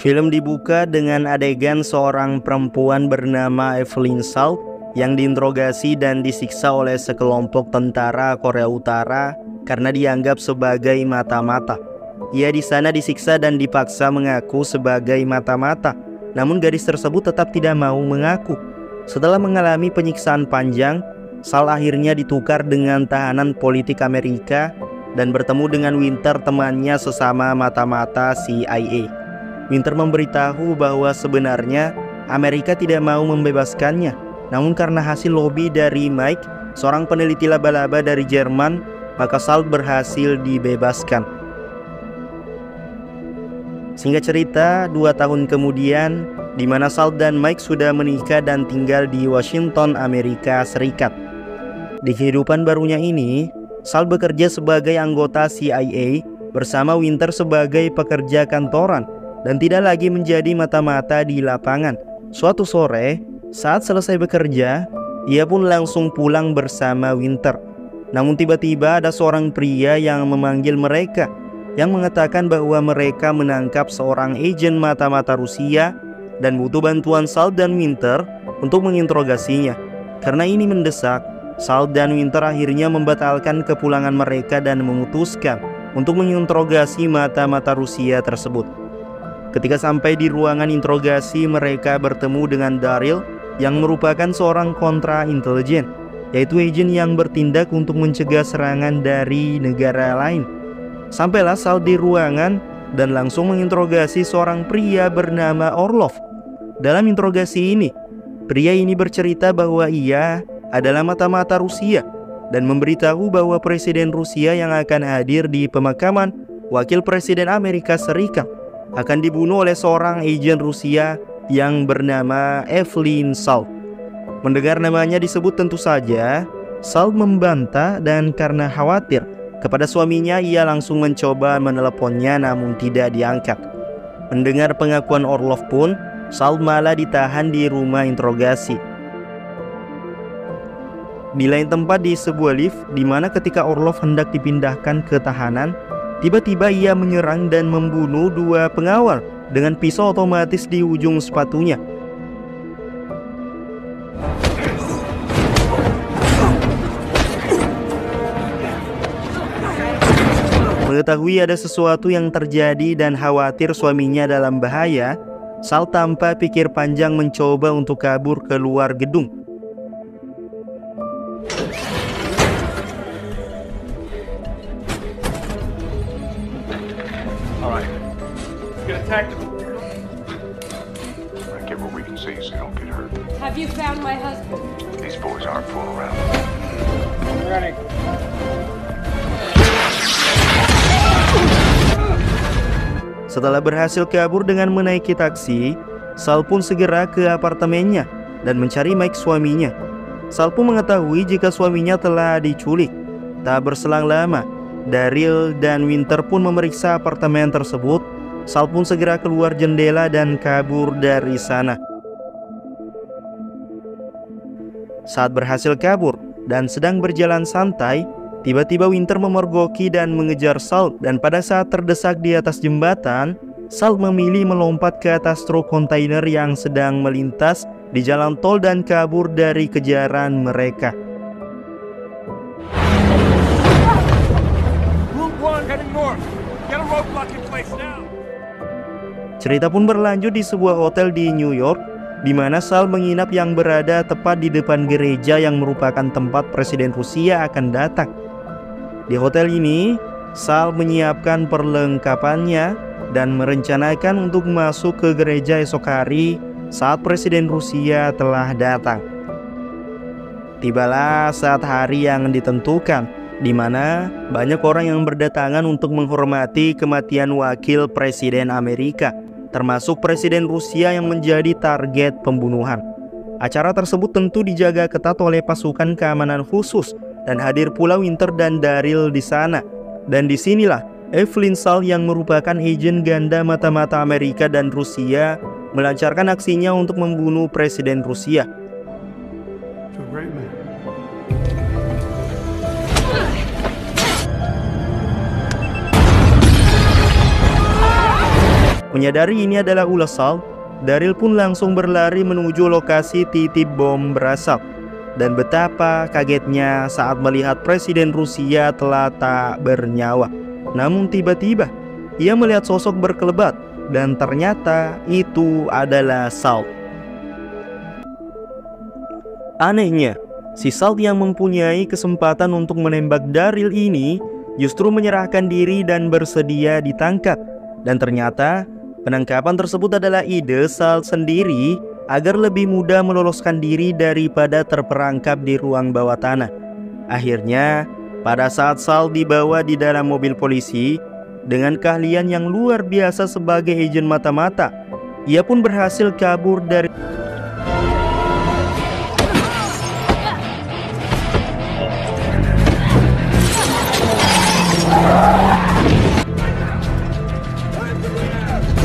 Film dibuka dengan adegan seorang perempuan bernama Evelyn Salt yang diinterogasi dan disiksa oleh sekelompok tentara Korea Utara karena dianggap sebagai mata-mata. Ia di sana disiksa dan dipaksa mengaku sebagai mata-mata, namun gadis tersebut tetap tidak mau mengaku. Setelah mengalami penyiksaan panjang, Salt akhirnya ditukar dengan tahanan politik Amerika dan bertemu dengan Winter, temannya sesama mata-mata CIA. Winter memberitahu bahwa sebenarnya Amerika tidak mau membebaskannya, namun karena hasil lobby dari Mike, seorang peneliti laba-laba dari Jerman, maka Salt berhasil dibebaskan. Singkat cerita, 2 tahun kemudian, di mana Salt dan Mike sudah menikah dan tinggal di Washington, Amerika Serikat. Di kehidupan barunya ini, Salt bekerja sebagai anggota CIA bersama Winter sebagai pekerja kantoran dan tidak lagi menjadi mata-mata di lapangan. Suatu sore, saat selesai bekerja, ia pun langsung pulang bersama Winter. Namun tiba-tiba ada seorang pria yang memanggil mereka, yang mengatakan bahwa mereka menangkap seorang agen mata-mata Rusia dan butuh bantuan Salt dan Winter untuk menginterogasinya. Karena ini mendesak, Salt dan Winter akhirnya membatalkan kepulangan mereka dan memutuskan untuk menginterogasi mata-mata Rusia tersebut. Ketika sampai di ruangan interogasi, mereka bertemu dengan Daryl yang merupakan seorang kontra intelijen, yaitu agen yang bertindak untuk mencegah serangan dari negara lain. Sampailah Salt di ruangan dan langsung menginterogasi seorang pria bernama Orlov. Dalam interogasi ini, pria ini bercerita bahwa ia adalah mata-mata Rusia dan memberitahu bahwa Presiden Rusia yang akan hadir di pemakaman Wakil Presiden Amerika Serikat akan dibunuh oleh seorang agen Rusia yang bernama Evelyn Salt. Mendengar namanya disebut, tentu saja Salt membantah dan karena khawatir kepada suaminya, ia langsung mencoba meneleponnya namun tidak diangkat. Mendengar pengakuan Orlov pun, Salt malah ditahan di rumah interogasi. Di lain tempat di sebuah lift, di mana ketika Orlov hendak dipindahkan ke tahanan, tiba-tiba ia menyerang dan membunuh 2 pengawal dengan pisau otomatis di ujung sepatunya. Mengetahui ada sesuatu yang terjadi dan khawatir suaminya dalam bahaya, Salt tanpa pikir panjang mencoba untuk kabur keluar gedung. Get what we can see so you don't get hurt. Have you found my husband? These boys aren't fooling around. Running. Setelah berhasil kabur dengan menaiki taksi, Salt pun segera ke apartemennya dan mencari Mike, suaminya. Salt pun mengetahui jika suaminya telah diculik. Tak berselang lama, Daryl dan Winter pun memeriksa apartemen tersebut. Salt pun segera keluar jendela dan kabur dari sana. Saat berhasil kabur dan sedang berjalan santai, tiba-tiba Winter memergoki dan mengejar Salt, dan pada saat terdesak di atas jembatan, Salt memilih melompat ke atas truk kontainer yang sedang melintas di jalan tol dan kabur dari kejaran mereka. Route 1 heading north. Get a roadblock in place now. Cerita pun berlanjut di sebuah hotel di New York, di mana Salt menginap yang berada tepat di depan gereja yang merupakan tempat Presiden Rusia akan datang. Di hotel ini, Salt menyiapkan perlengkapannya dan merencanakan untuk masuk ke gereja esok hari saat Presiden Rusia telah datang. Tibalah saat hari yang ditentukan, di mana banyak orang yang berdatangan untuk menghormati kematian Wakil Presiden Amerika, termasuk Presiden Rusia yang menjadi target pembunuhan. Acara tersebut tentu dijaga ketat oleh pasukan keamanan khusus dan hadir pula Winter dan Daryl di sana. Dan disinilah Evelyn Salt yang merupakan agen ganda mata-mata Amerika dan Rusia melancarkan aksinya untuk membunuh Presiden Rusia. Menyadari ini adalah ulah Salt, Daryl pun langsung berlari menuju lokasi titik bom berasap. Dan betapa kagetnya saat melihat Presiden Rusia telah tak bernyawa. Namun tiba-tiba ia melihat sosok berkelebat dan ternyata itu adalah Salt. Anehnya, si Salt yang mempunyai kesempatan untuk menembak Daryl ini justru menyerahkan diri dan bersedia ditangkap. Dan ternyata penangkapan tersebut adalah ide Salt sendiri agar lebih mudah meloloskan diri daripada terperangkap di ruang bawah tanah. Akhirnya, pada saat Salt dibawa di dalam mobil polisi, dengan keahlian yang luar biasa sebagai agen mata-mata, ia pun berhasil kabur dari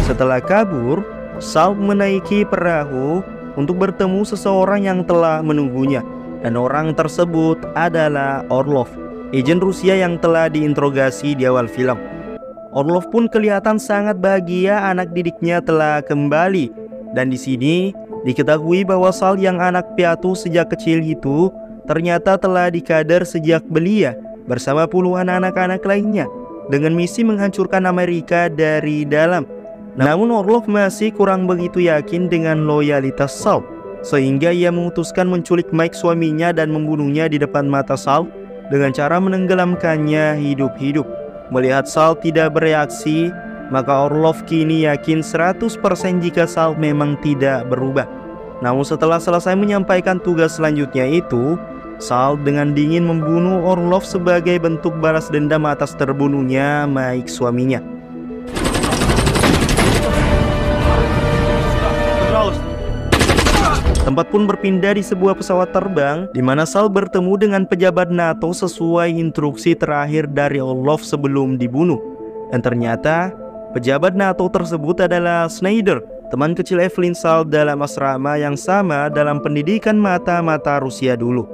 Setelah kabur, Salt menaiki perahu untuk bertemu seseorang yang telah menunggunya. Dan orang tersebut adalah Orlov, agen Rusia yang telah diinterogasi di awal film. Orlov pun kelihatan sangat bahagia anak didiknya telah kembali. Dan di sini diketahui bahwa Salt yang anak piatu sejak kecil itu ternyata telah dikader sejak belia bersama puluhan anak-anak lainnya dengan misi menghancurkan Amerika dari dalam. Namun Orlov masih kurang begitu yakin dengan loyalitas Salt, sehingga ia memutuskan menculik Mike suaminya dan membunuhnya di depan mata Salt dengan cara menenggelamkannya hidup-hidup. Melihat Salt tidak bereaksi, maka Orlov kini yakin 100% jika Salt memang tidak berubah. Namun setelah selesai menyampaikan tugas selanjutnya itu, Salt dengan dingin membunuh Orlov sebagai bentuk balas dendam atas terbunuhnya Mike suaminya. Tempat pun berpindah di sebuah pesawat terbang di mana Salt bertemu dengan pejabat NATO sesuai instruksi terakhir dari Orlov sebelum dibunuh. Dan ternyata pejabat NATO tersebut adalah Schneider, teman kecil Evelyn Salt dalam asrama yang sama dalam pendidikan mata-mata Rusia dulu.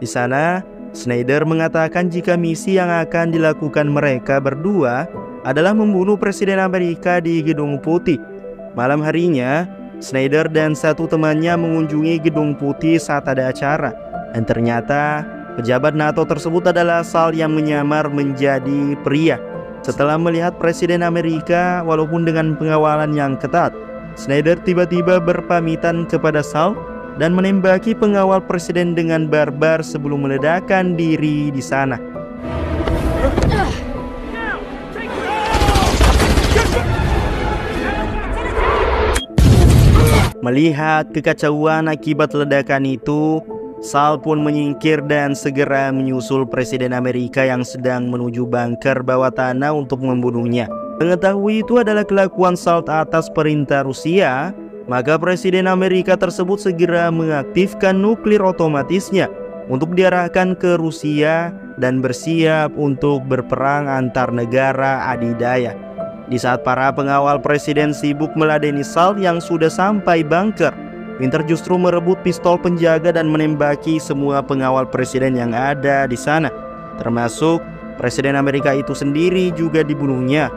Di sana, Schneider mengatakan jika misi yang akan dilakukan mereka berdua adalah membunuh Presiden Amerika di Gedung Putih. Malam harinya, Schneider dan satu temannya mengunjungi Gedung Putih saat ada acara. Dan ternyata pejabat NATO tersebut adalah Salt yang menyamar menjadi pria. Setelah melihat Presiden Amerika walaupun dengan pengawalan yang ketat, Schneider tiba-tiba berpamitan kepada Salt dan menembaki pengawal presiden dengan barbar sebelum meledakkan diri di sana. Melihat kekacauan akibat ledakan itu, Salt pun menyingkir dan segera menyusul Presiden Amerika yang sedang menuju bunker bawah tanah untuk membunuhnya. Mengetahui itu adalah kelakuan Salt atas perintah Rusia, maka Presiden Amerika tersebut segera mengaktifkan nuklir otomatisnya untuk diarahkan ke Rusia dan bersiap untuk berperang antar negara adidaya. Di saat para pengawal presiden sibuk meladeni Salt yang sudah sampai bunker, Winter justru merebut pistol penjaga dan menembaki semua pengawal presiden yang ada di sana, termasuk Presiden Amerika itu sendiri juga dibunuhnya.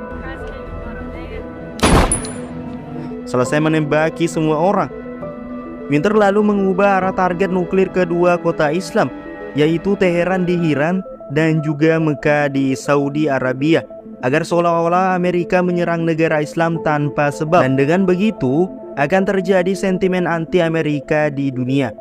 Selesai menembaki semua orang, Winter lalu mengubah arah target nuklir kedua kota Islam, yaitu Teheran di Iran dan juga Mekah di Saudi Arabia, agar seolah-olah Amerika menyerang negara Islam tanpa sebab. Dan dengan begitu akan terjadi sentimen anti-Amerika di dunia.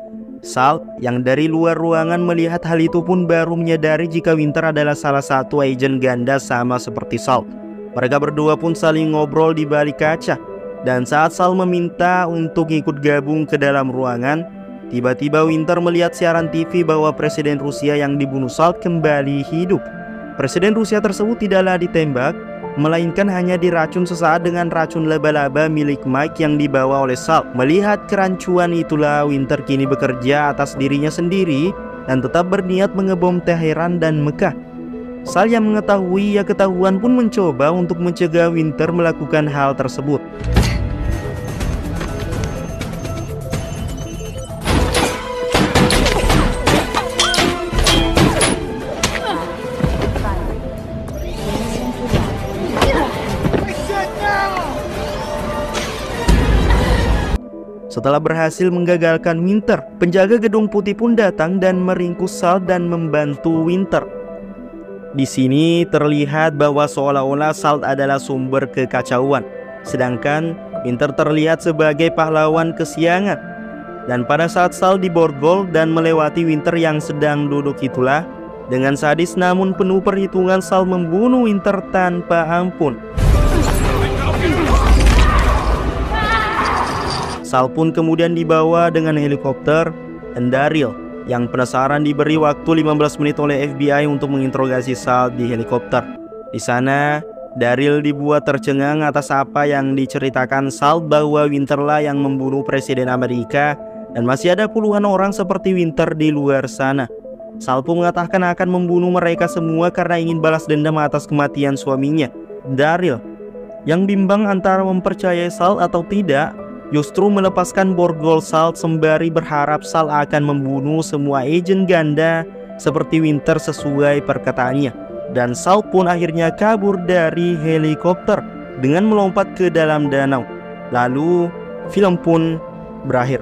Salt yang dari luar ruangan melihat hal itu pun baru menyadari jika Winter adalah salah satu agen ganda sama seperti Salt. Mereka berdua pun saling ngobrol di balik kaca. Dan saat Salt meminta untuk ikut gabung ke dalam ruangan, tiba-tiba Winter melihat siaran TV bahwa Presiden Rusia yang dibunuh Salt kembali hidup. Presiden Rusia tersebut tidaklah ditembak, melainkan hanya diracun sesaat dengan racun laba-laba milik Mike yang dibawa oleh Salt. Melihat kerancuan itulah Winter kini bekerja atas dirinya sendiri dan tetap berniat mengebom Teheran dan Mekah. Salt yang mengetahui ia ketahuan pun mencoba untuk mencegah Winter melakukan hal tersebut. Setelah berhasil menggagalkan Winter, penjaga Gedung Putih pun datang dan meringkus Salt dan membantu Winter. Di sini terlihat bahwa seolah-olah Salt adalah sumber kekacauan, sedangkan Winter terlihat sebagai pahlawan kesiangan. Dan pada saat Salt diborgol dan melewati Winter yang sedang duduk itulah, dengan sadis namun penuh perhitungan Salt membunuh Winter tanpa ampun. Salt pun kemudian dibawa dengan helikopter, dan Daryl yang penasaran diberi waktu 15 menit oleh FBI untuk menginterogasi Salt di helikopter. Di sana, Daryl dibuat tercengang atas apa yang diceritakan Salt bahwa Winterlah yang membunuh Presiden Amerika dan masih ada puluhan orang seperti Winter di luar sana. Salt pun mengatakan akan membunuh mereka semua karena ingin balas dendam atas kematian suaminya. Daryl yang bimbang antara mempercayai Salt atau tidak, justru melepaskan borgol Salt sembari berharap Salt akan membunuh semua agen ganda seperti Winter sesuai perkataannya. Dan Salt pun akhirnya kabur dari helikopter dengan melompat ke dalam danau. Lalu film pun berakhir.